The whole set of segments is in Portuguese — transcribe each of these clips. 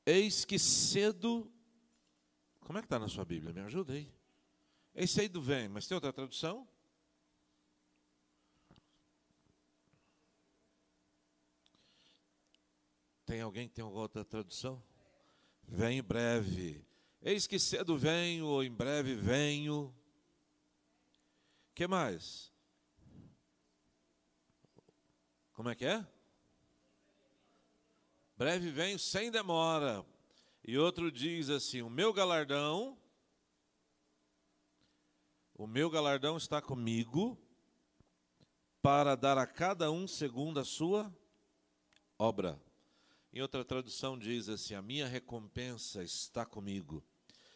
Eis que cedo... Como é que está na sua Bíblia? Me ajuda aí. Eis cedo vem, mas tem outra tradução? Tem alguém que tem alguma outra tradução? Vem em breve. Eis que cedo venho, ou em breve venho. O que mais? Como é que é? Breve venho sem demora. E outro diz assim: o meu galardão está comigo para dar a cada um segundo a sua obra. Em outra tradução diz assim: a minha recompensa está comigo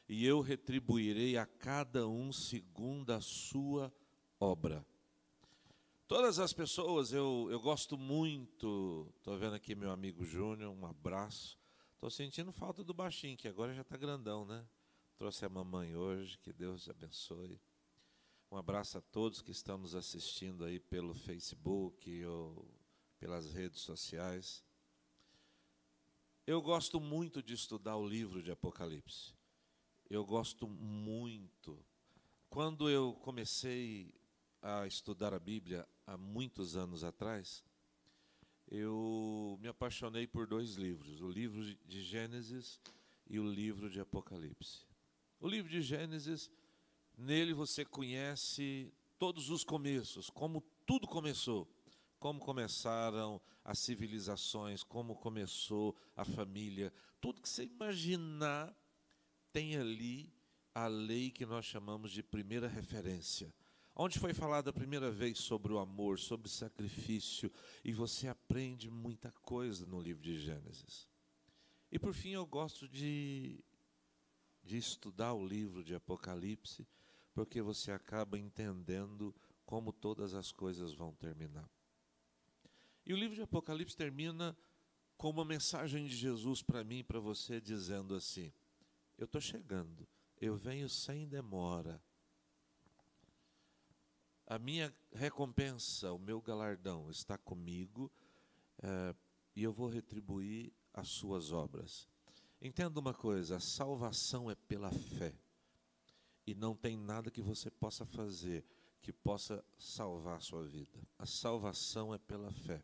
e eu retribuirei a cada um segundo a sua obra. Todas as pessoas, eu gosto muito, estou vendo aqui meu amigo Júnior, um abraço. Estou sentindo falta do baixinho, que agora já está grandão, né? Trouxe a mamãe hoje, que Deus abençoe. Um abraço a todos que estão nos assistindo aí pelo Facebook ou pelas redes sociais. Eu gosto muito de estudar o livro de Apocalipse. Eu gosto muito. Quando eu comecei a estudar a Bíblia há muitos anos atrás, eu me apaixonei por dois livros, o livro de Gênesis e o livro de Apocalipse. O livro de Gênesis, nele você conhece todos os começos, como tudo começou, como começaram as civilizações, como começou a família, tudo que você imaginar tem ali a lei que nós chamamos de primeira referência. Onde foi falado a primeira vez sobre o amor, sobre sacrifício, e você aprende muita coisa no livro de Gênesis. E por fim eu gosto de estudar o livro de Apocalipse, porque você acaba entendendo como todas as coisas vão terminar. E o livro de Apocalipse termina com uma mensagem de Jesus para mim e para você, dizendo assim: eu estou chegando, eu venho sem demora. A minha recompensa, o meu galardão está comigo, e eu vou retribuir as suas obras. Entenda uma coisa: a salvação é pela fé. E não tem nada que você possa fazer que possa salvar a sua vida. A salvação é pela fé.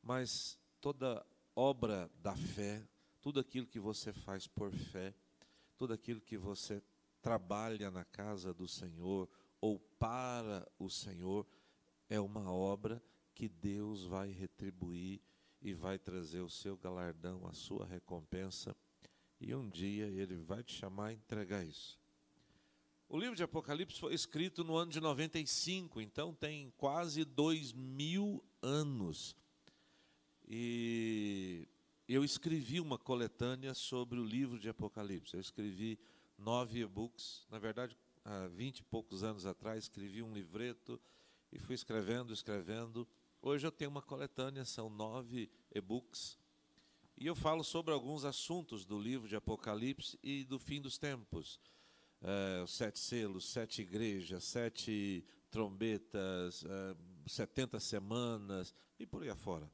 Mas toda obra da fé, tudo aquilo que você faz por fé, tudo aquilo que você trabalha na casa do Senhor ou para o Senhor, é uma obra que Deus vai retribuir e vai trazer o seu galardão, a sua recompensa, e um dia Ele vai te chamar a entregar isso. O livro de Apocalipse foi escrito no ano de 95, então tem quase 2000 anos. E eu escrevi uma coletânea sobre o livro de Apocalipse. Eu escrevi 9 e-books, na verdade, há 20 e poucos anos atrás, escrevi um livreto e fui escrevendo. Hoje eu tenho uma coletânea, são 9 e-books, e eu falo sobre alguns assuntos do livro de Apocalipse e do fim dos tempos. Os 7 selos, 7 igrejas, 7 trombetas, 70 semanas e por aí afora.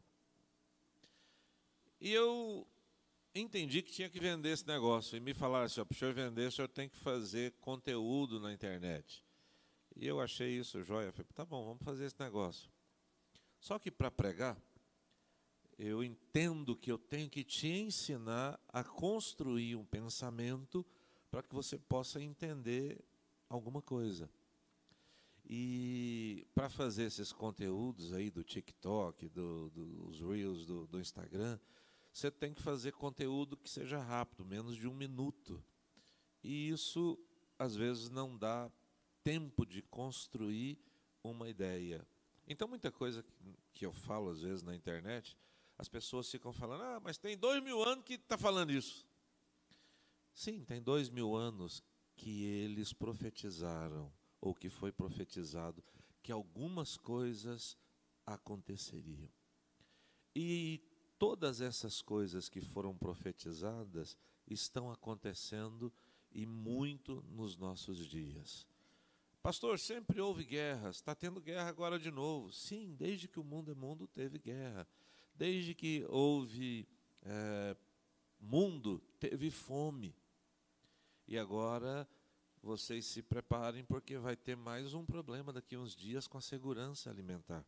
E eu entendi que tinha que vender esse negócio. E me falaram assim: para o senhor vender, o senhor tem que fazer conteúdo na internet. E eu achei isso jóia. Eu falei: tá bom, vamos fazer esse negócio. Só que para pregar, eu entendo que eu tenho que te ensinar a construir um pensamento para que você possa entender alguma coisa. E para fazer esses conteúdos aí do TikTok, dos Reels, do Instagram, você tem que fazer conteúdo que seja rápido, menos de 1 minuto. E isso, às vezes, não dá tempo de construir uma ideia. Então, muita coisa que eu falo, às vezes, na internet, as pessoas ficam falando: mas tem 2000 anos que está falando isso. Sim, tem 2000 anos que eles profetizaram, ou que foi profetizado, que algumas coisas aconteceriam. E todas essas coisas que foram profetizadas estão acontecendo, e muito nos nossos dias. Pastor, sempre houve guerras, está tendo guerra agora de novo. Sim, desde que o mundo é mundo teve guerra. Desde que houve mundo teve fome. E agora vocês se preparem, porque vai ter mais um problema daqui a uns dias com a segurança alimentar.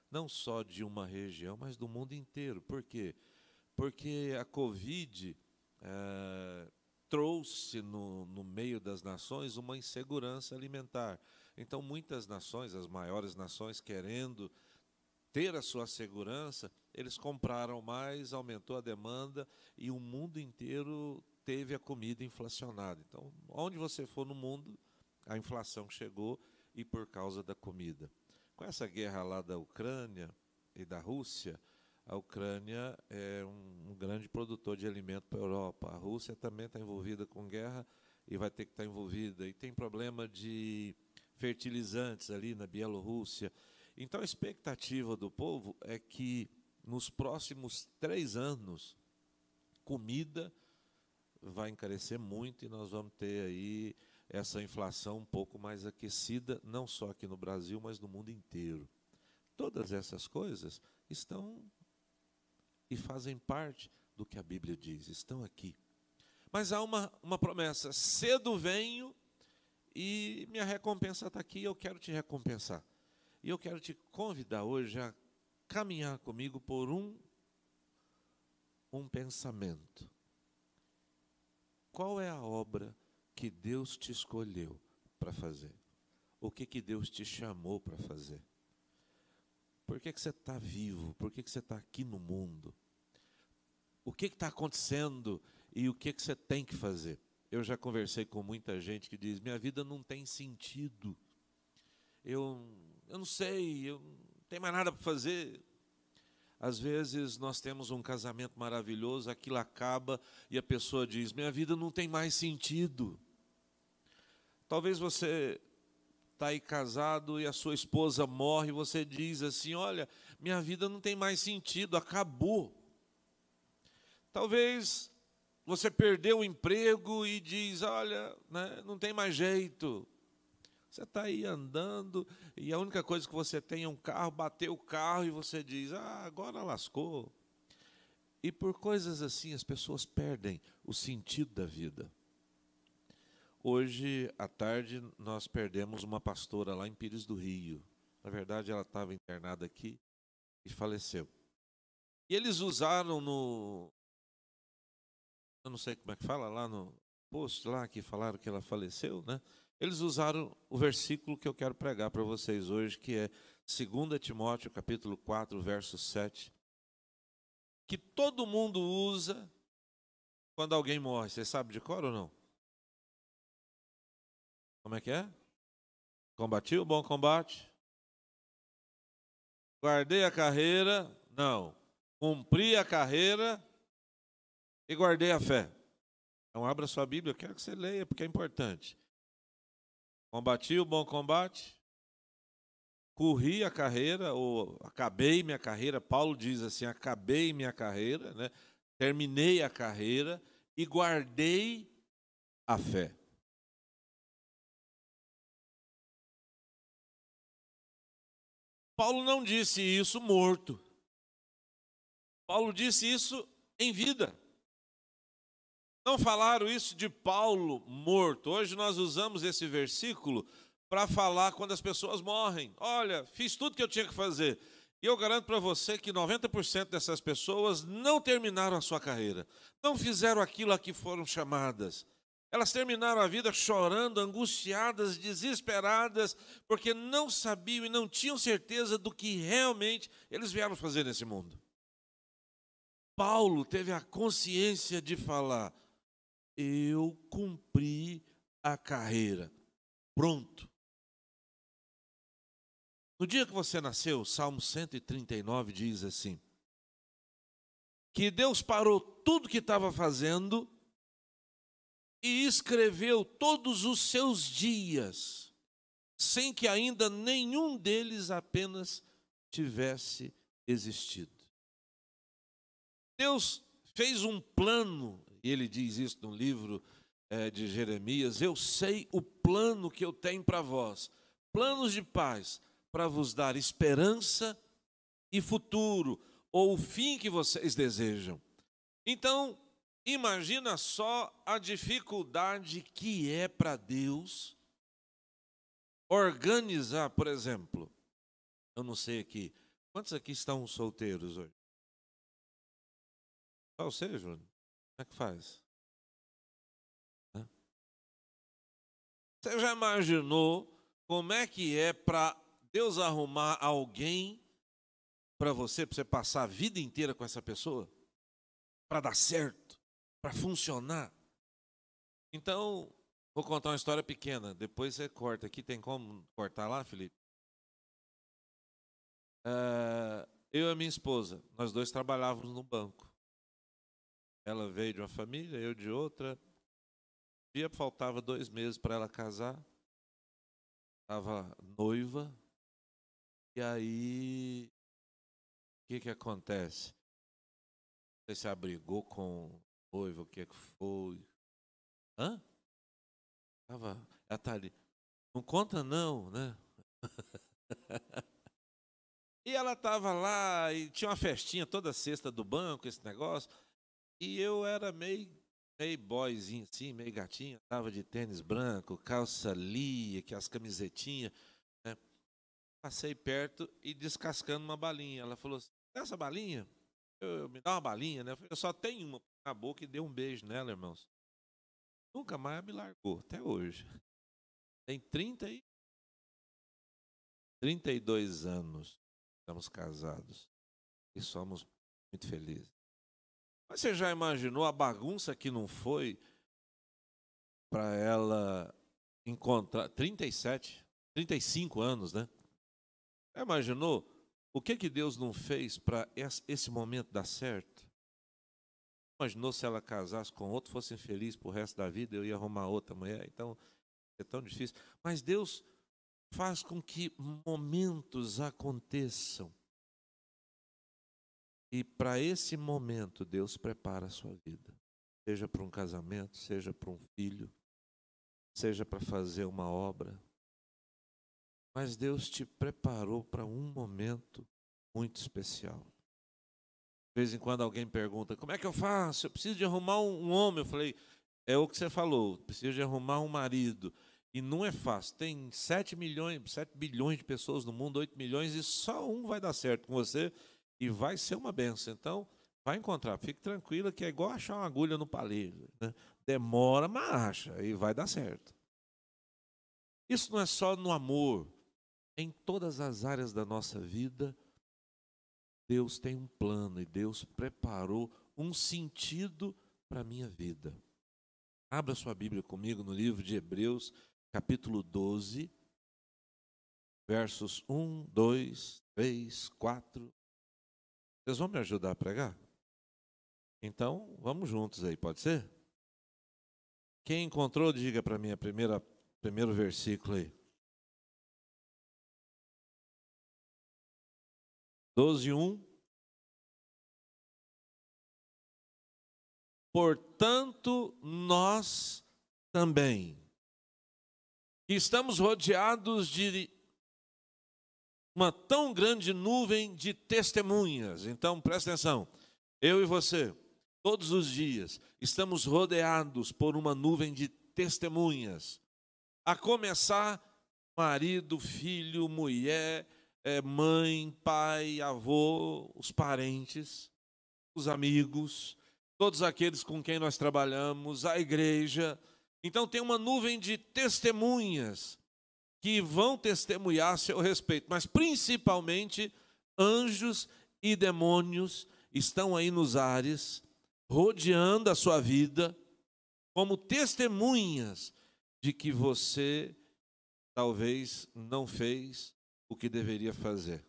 Não só de uma região, mas do mundo inteiro. Por quê? Porque a Covid trouxe no meio das nações uma insegurança alimentar. Então, muitas nações, as maiores nações, querendo ter a sua segurança, eles compraram mais, aumentou a demanda e o mundo inteiro teve a comida inflacionada. Então, onde você for no mundo, a inflação chegou e por causa da comida. Com essa guerra lá da Ucrânia e da Rússia, a Ucrânia é um grande produtor de alimento para a Europa. A Rússia também está envolvida com guerra e vai ter que estar envolvida. E tem problema de fertilizantes ali na Bielorrússia. Então, a expectativa do povo é que, nos próximos 3 anos, comida vai encarecer muito e nós vamos ter aí essa inflação um pouco mais aquecida, não só aqui no Brasil, mas no mundo inteiro. Todas essas coisas estão e fazem parte do que a Bíblia diz, estão aqui. Mas há uma promessa: cedo venho e minha recompensa está aqui, eu quero te recompensar. E eu quero te convidar hoje a caminhar comigo por um pensamento. Qual é a obra que Deus te escolheu para fazer? O que Deus te chamou para fazer? Por que você está vivo? Por que você está aqui no mundo? O que está acontecendo e o que você tem que fazer? Eu já conversei com muita gente que diz: minha vida não tem sentido. Eu não sei, eu não tenho mais nada para fazer. Às vezes nós temos um casamento maravilhoso, aquilo acaba e a pessoa diz: minha vida não tem mais sentido. Talvez você está aí casado e a sua esposa morre e você diz assim: olha, minha vida não tem mais sentido, acabou. Talvez você perdeu o emprego e diz: olha, né, não tem mais jeito. Você está aí andando e a única coisa que você tem é um carro, bateu o carro e você diz: agora lascou. E por coisas assim as pessoas perdem o sentido da vida. Hoje à tarde nós perdemos uma pastora lá em Pires do Rio. Na verdade ela estava internada aqui e faleceu. E eles usaram eu não sei como é que fala, lá no post lá que falaram que ela faleceu, né? Eles usaram o versículo que eu quero pregar para vocês hoje, que é 2 Timóteo, capítulo 4, verso 7, que todo mundo usa quando alguém morre. Você sabe de cor ou não? Como é que é? Combati o bom combate. Guardei a carreira. Não. Cumpri a carreira e guardei a fé. Então, abra sua Bíblia, eu quero que você leia, porque é importante. Combati o bom combate, corri a carreira, ou acabei minha carreira. Paulo diz assim: acabei minha carreira, né? Terminei a carreira e guardei a fé. Paulo não disse isso morto. Paulo disse isso em vida. Não falaram isso de Paulo morto. Hoje nós usamos esse versículo para falar quando as pessoas morrem. Olha, fiz tudo que eu tinha que fazer. E eu garanto para você que 90% dessas pessoas não terminaram a sua carreira. Não fizeram aquilo a que foram chamadas. Elas terminaram a vida chorando, angustiadas, desesperadas, porque não sabiam e não tinham certeza do que realmente eles vieram fazer nesse mundo. Paulo teve a consciência de falar: eu cumpri a carreira. Pronto. No dia que você nasceu, Salmo 139 diz assim: que Deus parou tudo que estava fazendo e escreveu todos os seus dias, sem que ainda nenhum deles apenas tivesse existido. Deus fez um plano, e ele diz isso no livro de Jeremias: eu sei o plano que eu tenho para vós, planos de paz, para vos dar esperança e futuro, ou o fim que vocês desejam. Então, Imagina só a dificuldade que é para Deus organizar, por exemplo, eu não sei aqui, quantos aqui estão solteiros hoje? Só você, Júnior? Como é que faz? Você já imaginou como é que é para Deus arrumar alguém para você passar a vida inteira com essa pessoa? Para dar certo, para funcionar? Então, vou contar uma história pequena, depois você corta. Aqui tem como cortar lá, Felipe? Eu e a minha esposa, nós dois trabalhávamos no banco. Ela veio de uma família, eu de outra. Faltava 2 meses para ela casar. Estava noiva. E aí, o que acontece? Você se abrigou com o noivo, o que foi? Hã? Ela tá ali. Não conta não, né? E ela estava lá, e tinha uma festinha toda sexta do banco, esse negócio. E eu era meio boyzinho assim, meio gatinho. Tava de tênis branco, calça lia, que as camisetinhas, né? Passei perto e descascando uma balinha. Ela falou assim, essa balinha? Me dá uma balinha, né? Eu só tenho uma na boca e dei um beijo nela, irmãos. Nunca mais me largou, até hoje. Tem 32 anos. Estamos casados. E somos muito felizes. Mas você já imaginou a bagunça que não foi para ela encontrar 35 anos, né? Já imaginou o que Deus não fez para esse momento dar certo? Imaginou se ela casasse com outro, fosse infeliz pro resto da vida, eu ia arrumar outra mulher, então é tão difícil. Mas Deus faz com que momentos aconteçam. E para esse momento, Deus prepara a sua vida. Seja para um casamento, seja para um filho, seja para fazer uma obra. Mas Deus te preparou para um momento muito especial. De vez em quando alguém pergunta, como é que eu faço? Eu preciso de arrumar um homem. Eu falei, é o que você falou, preciso de arrumar um marido. E não é fácil. Tem 7 bilhões de pessoas no mundo, 8 milhões, e só um vai dar certo com você e vai ser uma benção. Então, vai encontrar. Fique tranquila que é igual achar uma agulha no palheiro, né? Demora, mas acha e vai dar certo. Isso não é só no amor. Em todas as áreas da nossa vida, Deus tem um plano e Deus preparou um sentido para a minha vida. Abra sua Bíblia comigo no livro de Hebreus, capítulo 12, versos 1, 2, 3, 4. Vocês vão me ajudar a pregar? Então, vamos juntos aí, pode ser? Quem encontrou, diga para mim primeiro versículo aí. 12, 1. Portanto, nós também, que estamos rodeados de uma tão grande nuvem de testemunhas. Então, presta atenção, eu e você, todos os dias, estamos rodeados por uma nuvem de testemunhas. A começar, marido, filho, mulher, mãe, pai, avô, os parentes, os amigos, todos aqueles com quem nós trabalhamos, a igreja. Então tem uma nuvem de testemunhas que vão testemunhar a seu respeito, mas principalmente anjos e demônios estão aí nos ares, rodeando a sua vida, como testemunhas de que você talvez não fez o que deveria fazer.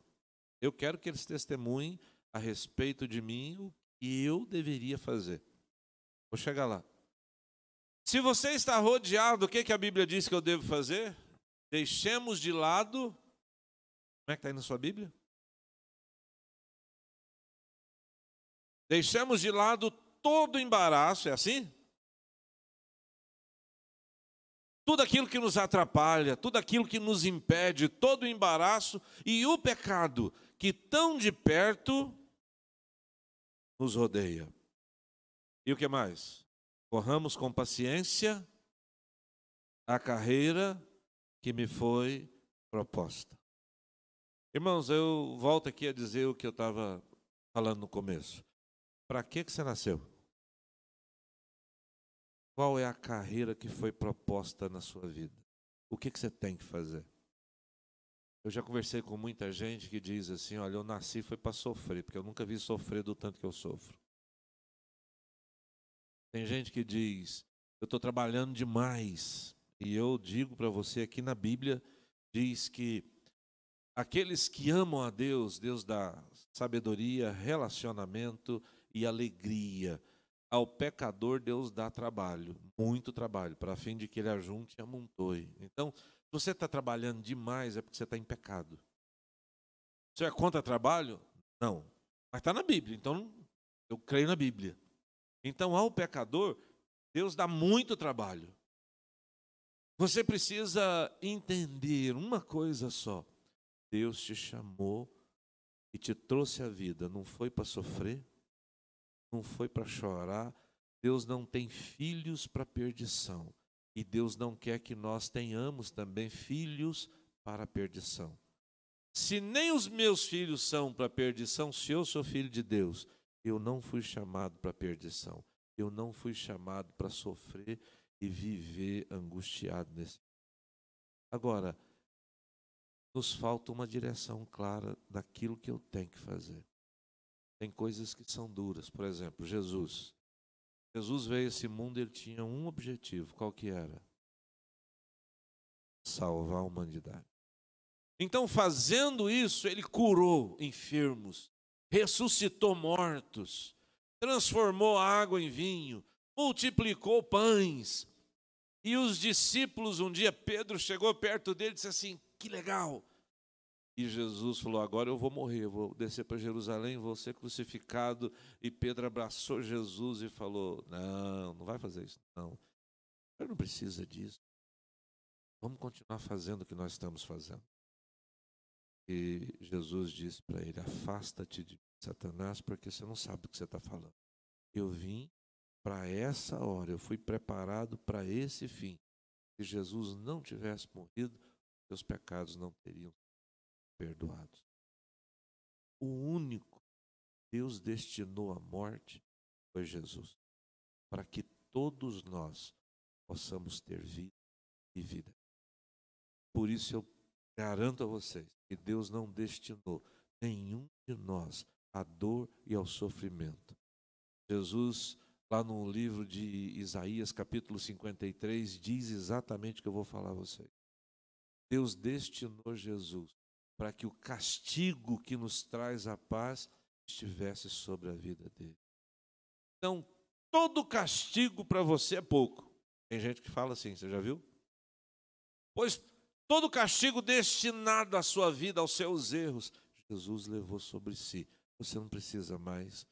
Eu quero que eles testemunhem a respeito de mim o que eu deveria fazer. Vou chegar lá. Se você está rodeado, o que a Bíblia diz que eu devo fazer? Deixemos de lado. Como é que está aí na sua Bíblia? Deixemos de lado todo embaraço, é assim? Tudo aquilo que nos atrapalha, tudo aquilo que nos impede, todo o embaraço e o pecado que tão de perto nos rodeia. E o que mais? Corramos com paciência a carreira que me foi proposta. Irmãos, eu volto aqui a dizer o que eu estava falando no começo. Para que você nasceu? Qual é a carreira que foi proposta na sua vida? O que você tem que fazer? Eu já conversei com muita gente que diz assim, olha, eu nasci foi para sofrer, porque eu nunca vi sofrer do tanto que eu sofro. Tem gente que diz, eu estou trabalhando demais. E eu digo para você, aqui na Bíblia, diz que aqueles que amam a Deus, Deus dá sabedoria, relacionamento e alegria. Ao pecador, Deus dá trabalho, muito trabalho, para fim de que ele ajunte e amontoe. Então, se você está trabalhando demais, é porque você está em pecado. Você é contra trabalho? Não. Mas está na Bíblia, então eu creio na Bíblia. Então, ao pecador, Deus dá muito trabalho. Você precisa entender uma coisa só. Deus te chamou e te trouxe à vida. Não foi para sofrer, não foi para chorar. Deus não tem filhos para perdição. E Deus não quer que nós tenhamos também filhos para perdição. Se nem os meus filhos são para perdição, se eu sou filho de Deus, eu não fui chamado para perdição. Eu não fui chamado para sofrer e viver angustiado nesse. Agora, nos falta uma direção clara daquilo que eu tenho que fazer. Tem coisas que são duras. Por exemplo, Jesus. Jesus veio a esse mundo e ele tinha um objetivo. Qual que era? Salvar a humanidade. Então, fazendo isso, ele curou enfermos, ressuscitou mortos, transformou a água em vinho, multiplicou pães. E os discípulos, um dia, Pedro chegou perto dele e disse assim, que legal. E Jesus falou, agora eu vou morrer, eu vou descer para Jerusalém, vou ser crucificado. E Pedro abraçou Jesus e falou, não, não vai fazer isso, não. Eu não precisa disso. Vamos continuar fazendo o que nós estamos fazendo. E Jesus disse para ele, afasta-te de Satanás, porque você não sabe o que você está falando. Eu vim para essa hora, eu fui preparado para esse fim. Se Jesus não tivesse morrido, seus pecados não teriam sido perdoados. O único Deus destinou à morte foi Jesus, para que todos nós possamos ter vida e vida. Por isso eu garanto a vocês que Deus não destinou nenhum de nós à dor e ao sofrimento. Jesus, lá no livro de Isaías, capítulo 53, diz exatamente o que eu vou falar a vocês. Deus destinou Jesus para que o castigo que nos traz a paz estivesse sobre a vida dele. Então, todo castigo para você é pouco. Tem gente que fala assim, você já viu? Pois todo castigo destinado à sua vida, aos seus erros, Jesus levou sobre si. Você não precisa mais.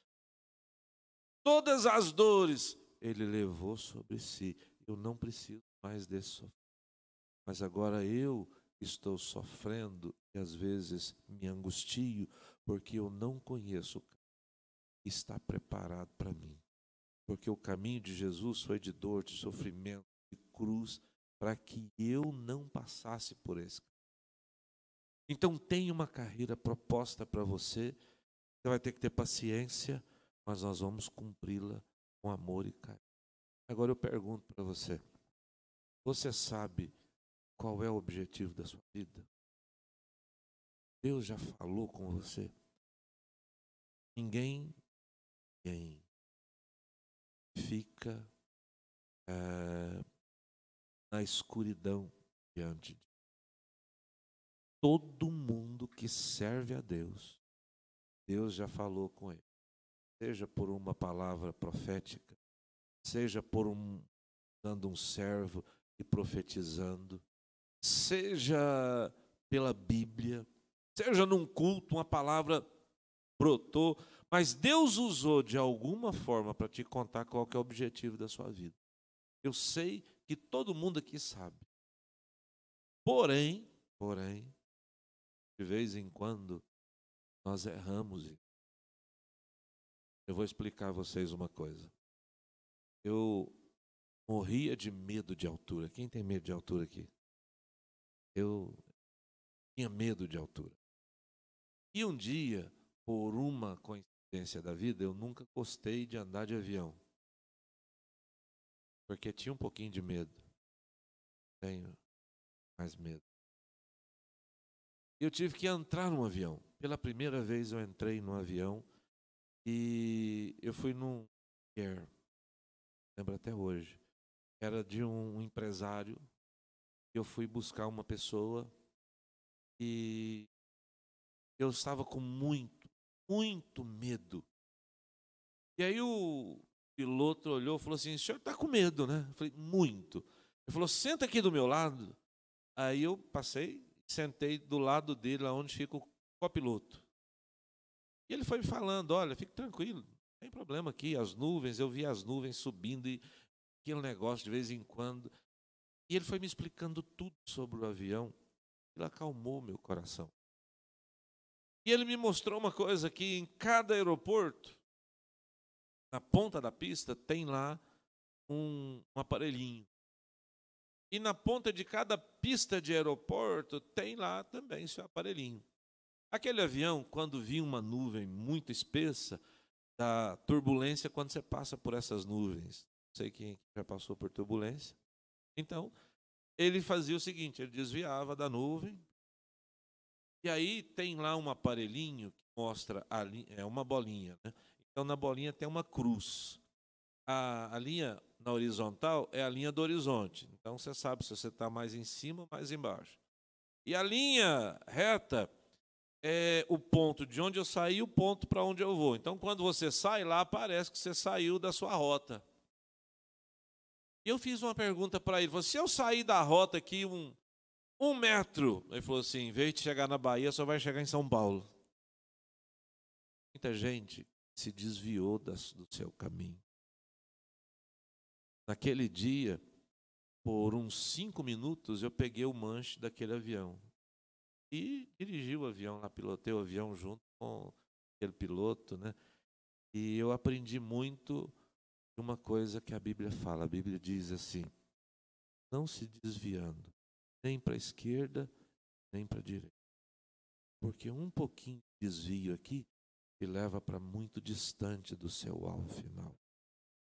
Todas as dores, ele levou sobre si. Eu não preciso mais desse sofrimento. Mas agora eu estou sofrendo e às vezes me angustio, porque eu não conheço o que está preparado para mim. Porque o caminho de Jesus foi de dor, de sofrimento, de cruz, para que eu não passasse por esse caminho. Então tem uma carreira proposta para você, você vai ter que ter paciência, mas nós vamos cumpri-la com amor e carinho. Agora eu pergunto para você, você sabe qual é o objetivo da sua vida? Deus já falou com você? Ninguém fica na escuridão diante de todo mundo que serve a Deus. Deus já falou com ele. Seja por uma palavra profética, seja por dando um servo e profetizando, seja pela Bíblia, seja num culto, uma palavra brotou, mas Deus usou de alguma forma para te contar qual que é o objetivo da sua vida. Eu sei que todo mundo aqui sabe. Porém, de vez em quando, nós erramos. Eu vou explicar a vocês uma coisa. eu morria de medo de altura. Quem tem medo de altura aqui? Eu tinha medo de altura. E um dia, por uma coincidência da vida, eu nunca gostei de andar de avião. Porque tinha um pouquinho de medo. Tenho mais medo. Eu tive que entrar num avião. Pela primeira vez eu entrei num avião e eu fui num Air, lembro até hoje. Era de um empresário. Eu fui buscar uma pessoa e eu estava com muito medo. E aí o piloto olhou e falou assim: o senhor está com medo, né? Eu falei: muito. Ele falou: senta aqui do meu lado. Aí eu passei, sentei do lado dele, lá onde fica o copiloto. E ele foi me falando: olha, fique tranquilo, não tem problema aqui, as nuvens, eu vi as nuvens subindo e aquele negócio de vez em quando. E ele foi me explicando tudo sobre o avião. Ele acalmou meu coração. E ele me mostrou uma coisa, que em cada aeroporto, na ponta da pista, tem lá um aparelhinho. E na ponta de cada pista de aeroporto, tem lá também seu aparelhinho. Aquele avião, quando vinha uma nuvem muito espessa, dá turbulência quando você passa por essas nuvens. Não sei quem já passou por turbulência. Então, ele fazia o seguinte, ele desviava da nuvem, e aí tem lá um aparelhinho que mostra, é uma bolinha, né? Então, na bolinha tem uma cruz. A linha na horizontal é a linha do horizonte. Então, você sabe se você está mais em cima ou mais embaixo. E a linha reta é o ponto de onde eu saí e o ponto para onde eu vou. Então, quando você sai lá, parece que você saiu da sua rota. E eu fiz uma pergunta para ele. Se eu sair da rota aqui um metro, ele falou assim, em vez de chegar na Bahia, só vai chegar em São Paulo. Muita gente se desviou do seu caminho. Naquele dia, por uns 5 minutos, eu peguei o manche daquele avião. E dirigi o avião lá, pilotei o avião junto com aquele piloto, né? E eu aprendi muito de uma coisa que a Bíblia fala. A Bíblia diz assim, não se desviando, nem para a esquerda, nem para a direita. Porque um pouquinho de desvio aqui te leva para muito distante do seu alvo final.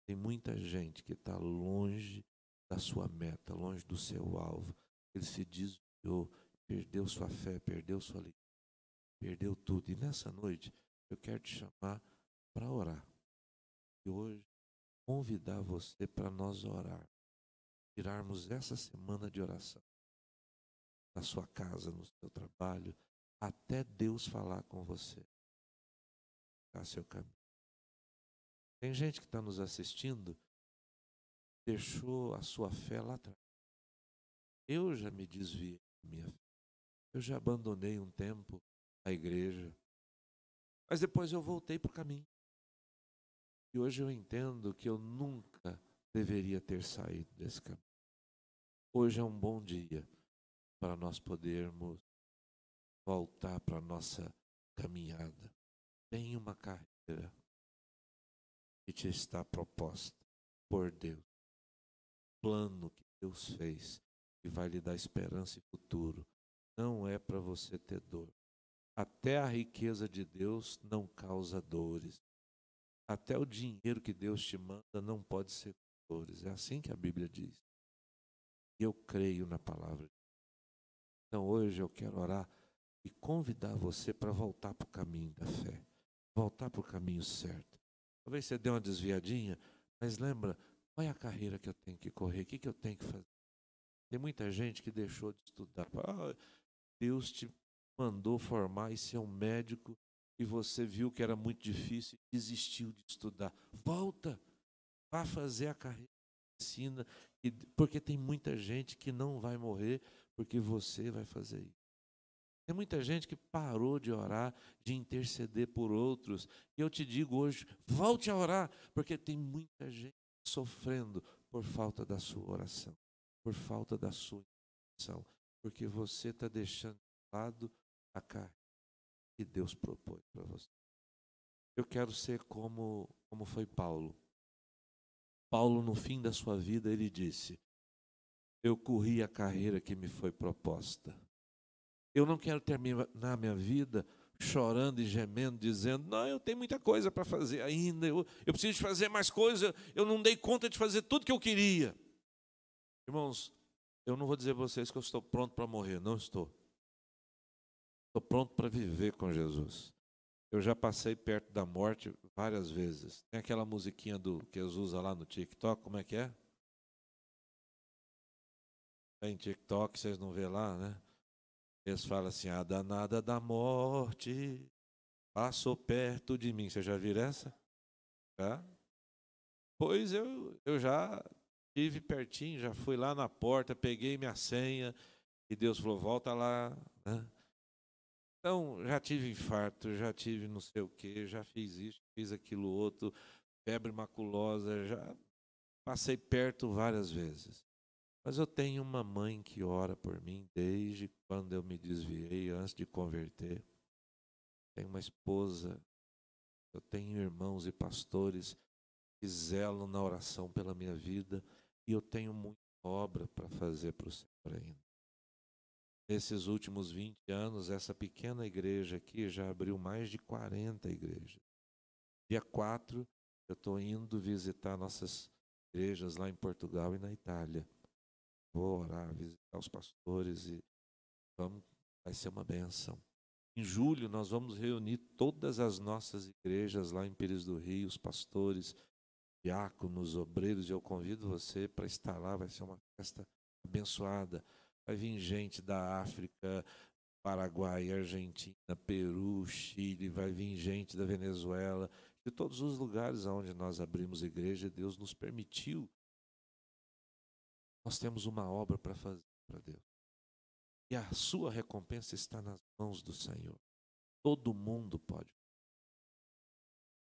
Tem muita gente que está longe da sua meta, longe do seu alvo. Ele se desviou, perdeu sua fé, perdeu sua alegria, perdeu tudo. E nessa noite, eu quero te chamar para orar. E hoje, convidar você para nós orar. Tirarmos essa semana de oração. Na sua casa, no seu trabalho, até Deus falar com você. A seu caminho. Tem gente que está nos assistindo, deixou a sua fé lá atrás. Eu já me desviei da minha fé. Eu já abandonei um tempo a igreja. Mas depois eu voltei para o caminho. E hoje eu entendo que eu nunca deveria ter saído desse caminho. Hoje é um bom dia para nós podermos voltar para a nossa caminhada. Tem uma carreira que te está proposta por Deus. Plano que Deus fez e vai lhe dar esperança e futuro. Não é para você ter dor. Até a riqueza de Deus não causa dores. Até o dinheiro que Deus te manda não pode ser dores. É assim que a Bíblia diz. E eu creio na palavra. Então hoje eu quero orar e convidar você para voltar para o caminho da fé. Voltar para o caminho certo. Talvez você dê uma desviadinha, mas lembra, qual é a carreira que eu tenho que correr? O que eu tenho que fazer? Tem muita gente que deixou de estudar. Deus te mandou formar e ser um médico e você viu que era muito difícil e desistiu de estudar. Volta, vá fazer a carreira de medicina, porque tem muita gente que não vai morrer porque você vai fazer isso. Tem muita gente que parou de orar, de interceder por outros. E eu te digo hoje, volte a orar, porque tem muita gente sofrendo por falta da sua oração, por falta da sua intercessão, porque você está deixando de lado a carreira que Deus propôs para você. Eu quero ser como foi Paulo. Paulo, no fim da sua vida, ele disse: eu corri a carreira que me foi proposta. Eu não quero terminar minha vida chorando e gemendo, dizendo: não, eu tenho muita coisa para fazer ainda, eu preciso de fazer mais coisa, eu não dei conta de fazer tudo que eu queria. Irmãos, eu não vou dizer a vocês que eu estou pronto para morrer, não estou. Estou pronto para viver com Jesus. Eu já passei perto da morte várias vezes. Tem aquela musiquinha que eles usam lá no TikTok, como é que é? Tem TikTok, vocês não vê lá, né? Eles falam assim: a danada da morte passou perto de mim. Você já viu essa? Já? Pois eu já estive pertinho, já fui lá na porta, peguei minha senha e Deus falou: volta lá, né? Então, já tive infarto, já tive não sei o quê, já fiz isso, fiz aquilo outro, febre maculosa, já passei perto várias vezes. Mas eu tenho uma mãe que ora por mim desde quando eu me desviei, antes de converter. Tenho uma esposa, eu tenho irmãos e pastores que zelam na oração pela minha vida, e eu tenho muita obra para fazer para o Senhor ainda. Nesses últimos 20 anos, essa pequena igreja aqui já abriu mais de 40 igrejas. Dia 4, eu estou indo visitar nossas igrejas lá em Portugal e na Itália. Vou orar, visitar os pastores e vai ser uma bênção. Em julho, nós vamos reunir todas as nossas igrejas lá em Pires do Rio, os pastores, diáconos, obreiros, e eu convido você para estar lá, vai ser uma festa abençoada. Vai vir gente da África, Paraguai, Argentina, Peru, Chile, vai vir gente da Venezuela, de todos os lugares onde nós abrimos igreja, Deus nos permitiu. Nós temos uma obra para fazer para Deus. E a sua recompensa está nas mãos do Senhor. Todo mundo pode.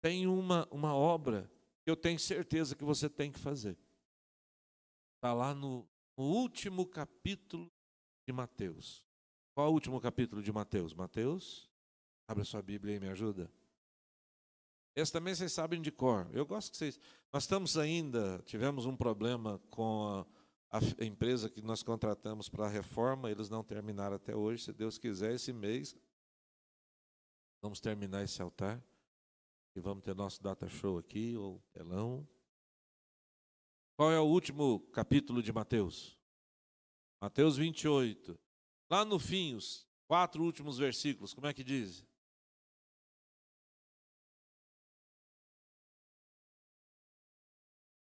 Tem uma obra que eu tenho certeza que você tem que fazer. Está lá no último capítulo de Mateus. Qual é o último capítulo de Mateus? Mateus? Abre a sua Bíblia aí, me ajuda. Esse também vocês sabem de cor. Eu gosto que vocês... Nós tivemos um problema com a empresa que nós contratamos para a reforma, eles não terminaram até hoje. Se Deus quiser, esse mês, vamos terminar esse altar. E vamos ter nosso data show aqui, ou telão. Qual é o último capítulo de Mateus? Mateus 28. Lá no fim, os 4 últimos versículos, como é que diz?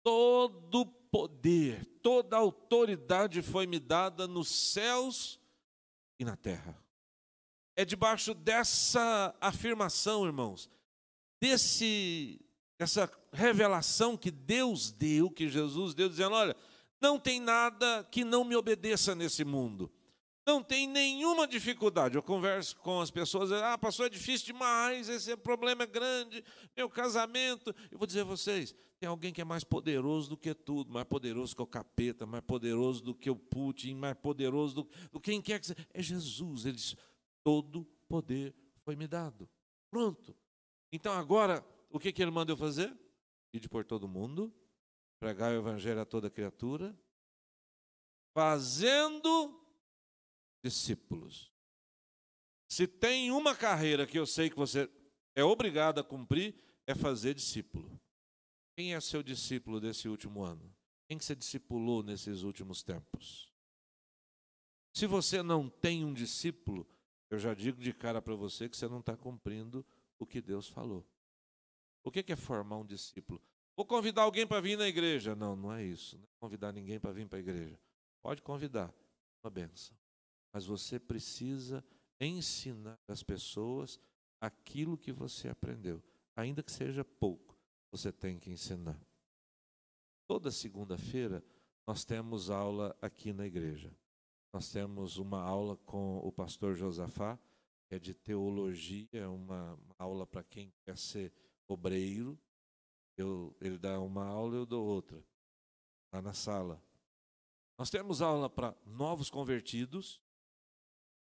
Todo poder, toda autoridade foi me dada nos céus e na terra. É debaixo dessa afirmação, irmãos, dessa revelação que Deus deu, que Jesus deu, dizendo: olha, não tem nada que não me obedeça nesse mundo. Não tem nenhuma dificuldade. Eu converso com as pessoas: pastor, é difícil demais, esse problema é grande, meu casamento. Eu vou dizer a vocês, tem alguém que é mais poderoso do que tudo, mais poderoso que o capeta, mais poderoso do que o Putin, mais poderoso do que quem quer que seja. É Jesus. Ele diz: todo poder foi me dado. Pronto. Então agora, o que ele manda eu fazer? Ir por todo mundo, pregar o evangelho a toda criatura, fazendo discípulos. Se tem uma carreira que eu sei que você é obrigado a cumprir, é fazer discípulo. Quem é seu discípulo desse último ano? Quem que você discipulou nesses últimos tempos? Se você não tem um discípulo, eu já digo de cara para você que você não está cumprindo o que Deus falou. O que é formar um discípulo? Vou convidar alguém para vir na igreja. Não, não é isso. Não é convidar ninguém para vir para a igreja. Pode convidar, uma benção. Mas você precisa ensinar as pessoas aquilo que você aprendeu. Ainda que seja pouco, você tem que ensinar. Toda segunda-feira nós temos aula aqui na igreja. Nós temos uma aula com o pastor Josafá, que é de teologia, uma aula para quem quer ser obreiro. Ele dá uma aula e eu dou outra, lá na sala. Nós temos aula para novos convertidos,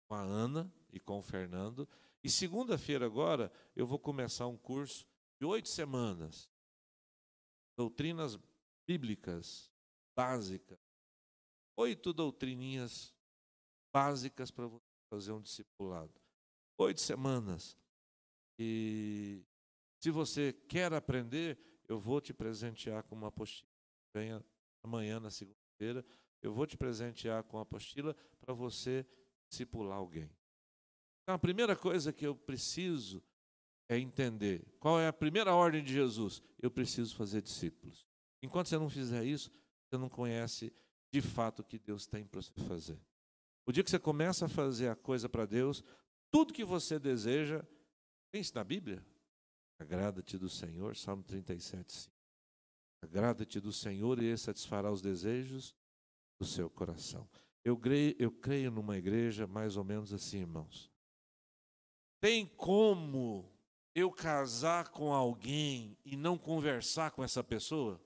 com a Ana e com o Fernando. E segunda-feira agora eu vou começar um curso de 8 semanas. Doutrinas bíblicas básicas, 8 doutrininhas básicas para você fazer um discipulado. 8 semanas. E se você quer aprender, eu vou te presentear com uma apostila. Venha amanhã, na segunda-feira, eu vou te presentear com a apostila para você discipular alguém. Então, a primeira coisa que eu preciso é entender qual é a primeira ordem de Jesus. Eu preciso fazer discípulos. Enquanto você não fizer isso, você não conhece de fato o que Deus tem para você fazer. O dia que você começa a fazer a coisa para Deus, tudo que você deseja, tem isso na Bíblia? Agrada-te do Senhor, Salmo 37:5. Agrada-te do Senhor e Ele satisfará os desejos do seu coração. Eu creio numa igreja mais ou menos assim, irmãos. Tem como eu casar com alguém e não conversar com essa pessoa?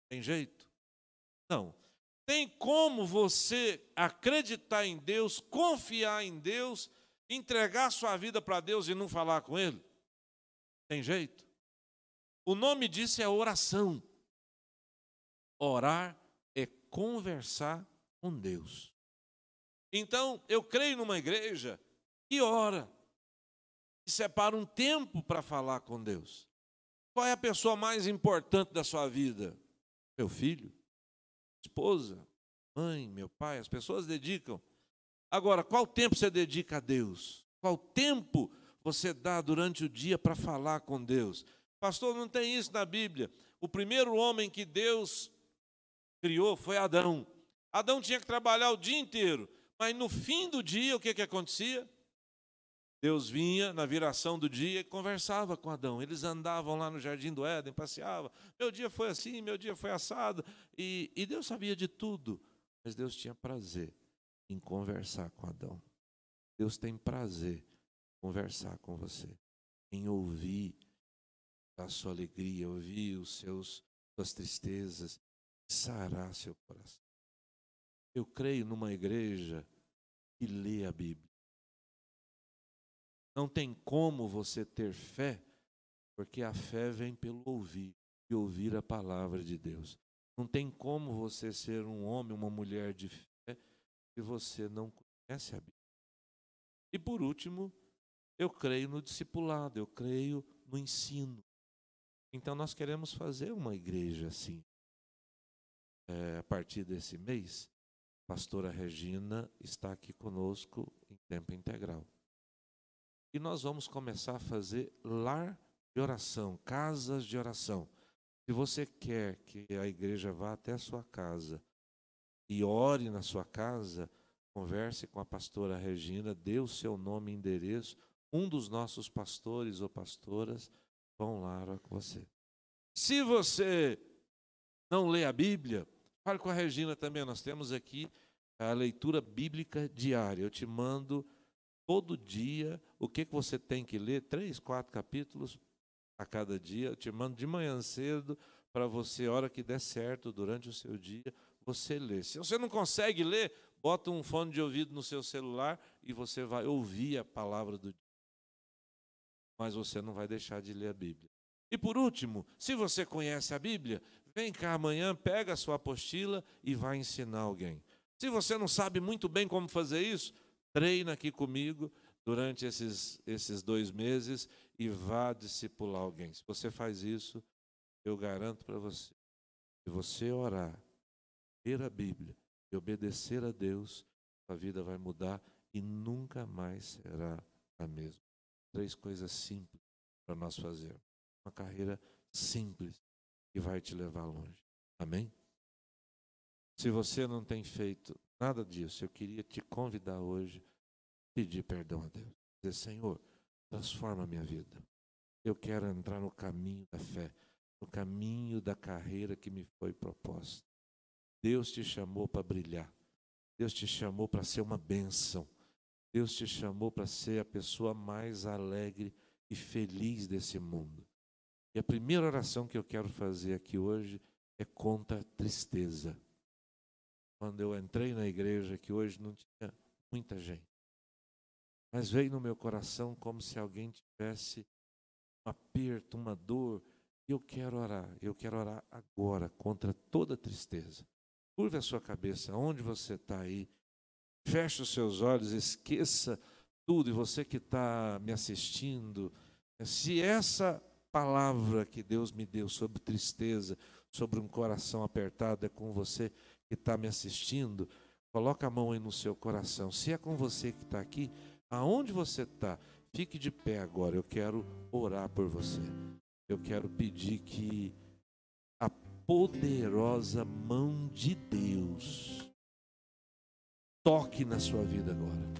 Tem jeito? Não. Tem como você acreditar em Deus, confiar em Deus, entregar sua vida para Deus e não falar com Ele? Tem jeito? O nome disso é oração. Orar é conversar com Deus. Então, eu creio numa igreja que ora, que separa um tempo para falar com Deus. Qual é a pessoa mais importante da sua vida? Meu filho, esposa, mãe, meu pai. As pessoas dedicam. Agora, qual tempo você dedica a Deus? Qual tempo você dá durante o dia para falar com Deus? Pastor, não tem isso na Bíblia. O primeiro homem que Deus criou foi Adão. Adão tinha que trabalhar o dia inteiro, mas no fim do dia, o que acontecia? Deus vinha na viração do dia e conversava com Adão. Eles andavam lá no jardim do Éden, passeavam. Meu dia foi assim, meu dia foi assado. E Deus sabia de tudo, mas Deus tinha prazer em conversar com Adão. Deus tem prazer em conversar com você, em ouvir a sua alegria, ouvir suas tristezas, sarar seu coração. Eu creio numa igreja que lê a Bíblia. Não tem como você ter fé, porque a fé vem pelo ouvir, e ouvir a palavra de Deus. Não tem como você ser um homem, uma mulher de fé, se você não conhece a Bíblia. E por último, eu creio no discipulado, eu creio no ensino. Então nós queremos fazer uma igreja assim. A partir desse mês, a pastora Regina está aqui conosco em tempo integral. E nós vamos começar a fazer lar de oração, casas de oração. Se você quer que a igreja vá até a sua casa e ore na sua casa, converse com a pastora Regina, dê o seu nome e endereço. Um dos nossos pastores ou pastoras vão lá orar com você. Se você não lê a Bíblia, fale com a Regina também. Nós temos aqui a leitura bíblica diária. Eu te mando todo dia o que você tem que ler, 3, 4 capítulos a cada dia. Eu te mando de manhã cedo para você, a hora que der certo, durante o seu dia, você ler. Se você não consegue ler, bota um fone de ouvido no seu celular e você vai ouvir a palavra do dia. Mas você não vai deixar de ler a Bíblia. E por último, se você conhece a Bíblia, vem cá amanhã, pega a sua apostila e vai ensinar alguém. Se você não sabe muito bem como fazer isso, treina aqui comigo durante esses 2 meses e vá discipular alguém. Se você faz isso, eu garanto para você, se você orar, ler a Bíblia e obedecer a Deus, a vida vai mudar e nunca mais será a mesma. 3 coisas simples para nós fazermos. Uma carreira simples que vai te levar longe. Amém? Se você não tem feito nada disso, eu queria te convidar hoje a pedir perdão a Deus. Dizer, Senhor, transforma a minha vida. Eu quero entrar no caminho da fé, no caminho da carreira que me foi proposta. Deus te chamou para brilhar. Deus te chamou para ser uma bênção. Deus te chamou para ser a pessoa mais alegre e feliz desse mundo. E a primeira oração que eu quero fazer aqui hoje é contra a tristeza. Quando eu entrei na igreja, que hoje não tinha muita gente, mas veio no meu coração como se alguém tivesse um aperto, uma dor, Eu quero orar agora contra toda tristeza. Curva a sua cabeça, onde você está aí. Feche os seus olhos, esqueça tudo. E você que está me assistindo, se essa palavra que Deus me deu sobre tristeza, sobre um coração apertado, é com você que está me assistindo, coloca a mão aí no seu coração. Se é com você que está aqui, aonde você está, fique de pé agora. Eu quero orar por você. Eu quero pedir que a poderosa mão de Deus toque na sua vida agora.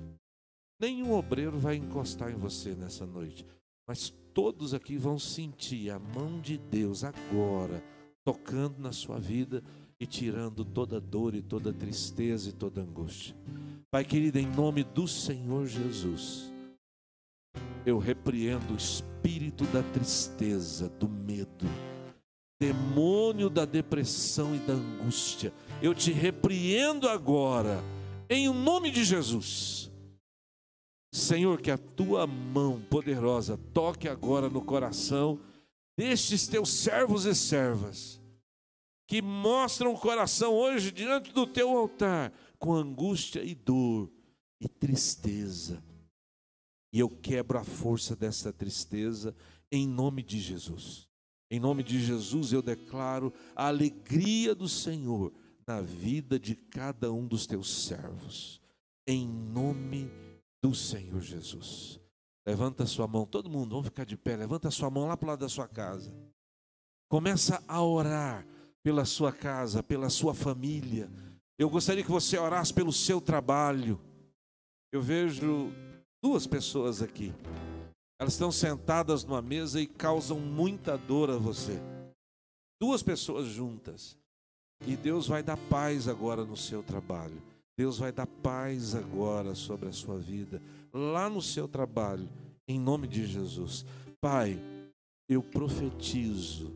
Nenhum obreiro vai encostar em você nessa noite, mas todos aqui vão sentir a mão de Deus agora tocando na sua vida e tirando toda dor e toda tristeza e toda angústia. Pai querido, em nome do Senhor Jesus, eu repreendo o espírito da tristeza, do medo, demônio da depressão e da angústia. Eu te repreendo agora, em nome de Jesus. Senhor, que a tua mão poderosa toque agora no coração destes teus servos e servas, que mostram o coração hoje diante do teu altar, com angústia e dor e tristeza. E eu quebro a força dessa tristeza em nome de Jesus. Em nome de Jesus eu declaro a alegria do Senhor na vida de cada um dos teus servos. Em nome do Senhor Jesus. Levanta a sua mão, todo mundo, vamos ficar de pé. Levanta a sua mão lá para o lado da sua casa. Começa a orar pela sua casa, pela sua família. Eu gostaria que você orasse pelo seu trabalho. Eu vejo duas pessoas aqui. Elas estão sentadas numa mesa e causam muita dor a você. Duas pessoas juntas. E Deus vai dar paz agora no seu trabalho. Deus vai dar paz agora sobre a sua vida, lá no seu trabalho, em nome de Jesus. Pai, eu profetizo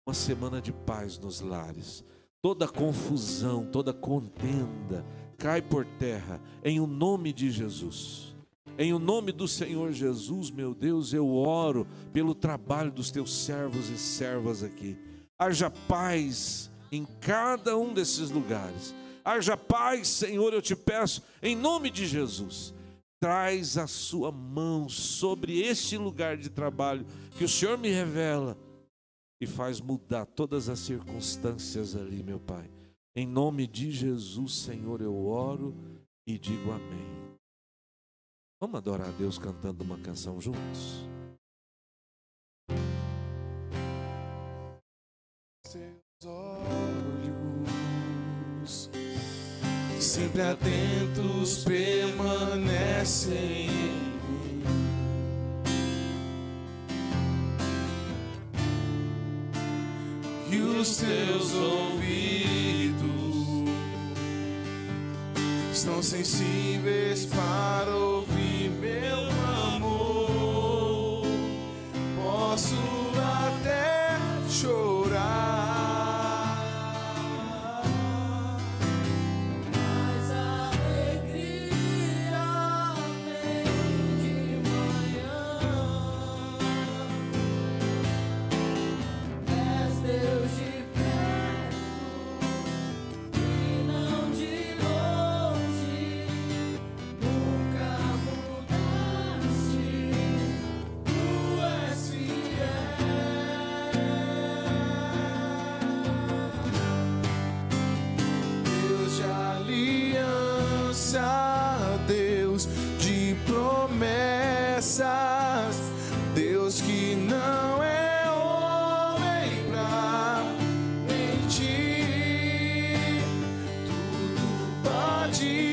uma semana de paz nos lares. Toda confusão, toda contenda cai por terra, em o nome de Jesus. Em o nome do Senhor Jesus, meu Deus, eu oro pelo trabalho dos teus servos e servas aqui. Haja paz em cada um desses lugares. Haja paz, Senhor, eu te peço, em nome de Jesus. Traz a sua mão sobre este lugar de trabalho que o Senhor me revela e faz mudar todas as circunstâncias ali, meu Pai. Em nome de Jesus, Senhor, eu oro e digo amém. Vamos adorar a Deus cantando uma canção juntos? Seus olhos sempre atentos permanecem em mim. E os teus ouvidos estão sensíveis para ouvir meu amor. Posso até chorar, mas a alegria vem de manhã. És Deus de perto e não de longe. Nunca mudaste, tu és Deus de aliança, Deus de promessas, Deus que não é homem pra mentir, tudo pode